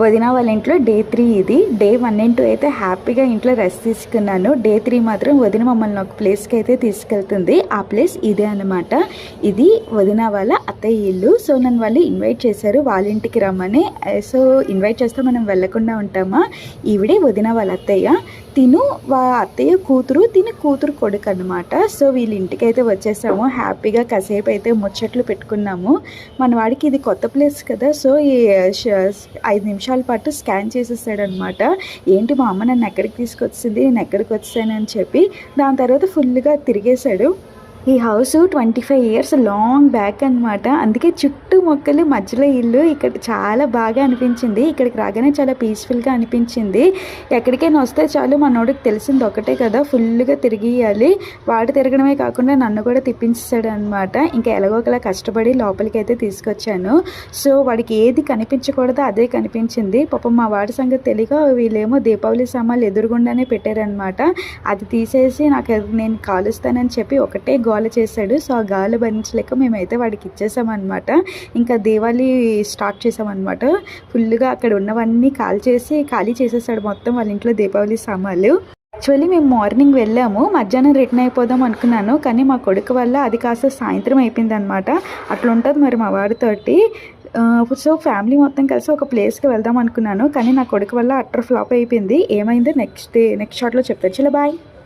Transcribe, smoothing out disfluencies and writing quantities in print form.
వదిన వాళ్ళ ఇంట్లో డే 3 ఇది. డే 1 అండ్ 2 అయితే హ్యాపీగా ఇంట్లో రెస్ట్ తీసుకున్నాను. డే 3 మాత్రం వదిన మమ్మల్ని ఒక ప్లేస్కి అయితే తీసుకెళ్తుంది. ఆ ప్లేస్ ఇదే అనమాట. ఇది వదిన వాళ్ళ అత్తయ్య ఇల్లు. సో నన్ను వాళ్ళు ఇన్వైట్ చేశారు వాళ్ళ ఇంటికి రమ్మని. సో ఇన్వైట్ చేస్తే మనం వెళ్ళకుండా ఉంటామా? ఈవిడే వదిన వాళ్ళ అత్తయ్య. తిను అత్తయ్య కూతురు, కూతురు కొడుకు అనమాట. సో వీళ్ళ ఇంటికి అయితే వచ్చేసాము. హ్యాపీగా కాసేపు అయితే ముచ్చట్లు పెట్టుకున్నాము. మన వాడికి ఇది కొత్త ప్లేస్ కదా, సో ఈ 5 నిమిషాల పాటు స్కాన్ చేసేసాడనమాట. ఏంటి మా అమ్మ నన్ను ఎక్కడికి తీసుకొచ్చింది, నేను ఎక్కడికి వచ్చానని చెప్పి. దాని తర్వాత ఫుల్గా తిరిగేశాడు. ఈ హౌస్ 25 ఇయర్స్ లాంగ్ బ్యాక్ అనమాట. అందుకే చుట్టూ మొక్కలు, మధ్యలో ఇల్లు. ఇక్కడ చాలా బాగా అనిపించింది. ఇక్కడికి రాగానే చాలా పీస్ఫుల్గా అనిపించింది. ఎక్కడికైనా వస్తే చాలు మనోడికి తెలిసింది ఒకటే కదా, ఫుల్గా తిరిగియాలి. వాడు తిరగడమే కాకుండా నన్ను కూడా తిప్పించాడు అనమాట. ఇంకా ఎలాగోకలా కష్టపడి లోపలికి అయితే తీసుకొచ్చాను. సో వాడికి ఏది కనిపించకూడదో అదే కనిపించింది. పాపం మా వాడి సంగతి తెలియక వీళ్ళేమో దీపావళి సామాన్లు ఎదురుగుండానే పెట్టారనమాట. అది తీసేసి నేను కాలుస్తానని చెప్పి ఒకటే గోల చేశాడు. సో ఆ గాలి భరించలేక మేమైతే వాడికి ఇచ్చేసామన్నమాట. ఇంకా దీపావళి స్టార్ట్ చేసామన్నమాట. ఫుల్గా అక్కడ ఉన్నవన్నీ ఖాళీ చేసేసాడు మొత్తం వాళ్ళ ఇంట్లో దీపావళి సామాన్లు. యాక్చువల్లీ మేము మార్నింగ్ వెళ్ళాము, మధ్యాహ్నం రిటర్న్ అయిపోదాం అనుకున్నాను. కానీ మా కొడుకు వల్ల అది కాస్త సాయంత్రం అయిపోయింది అనమాట. అట్లా ఉంటుంది మరి మా వాడితోటి. సో ఫ్యామిలీ మొత్తం కలిసి ఒక ప్లేస్కి వెళ్దాం అనుకున్నాను. కానీ నా కొడుకు వల్ల అట్టర్ ఫ్లాప్ అయిపోయింది. ఏమైందో నెక్స్ట్ షాట్లో చెప్తాను. చలో బాయ్.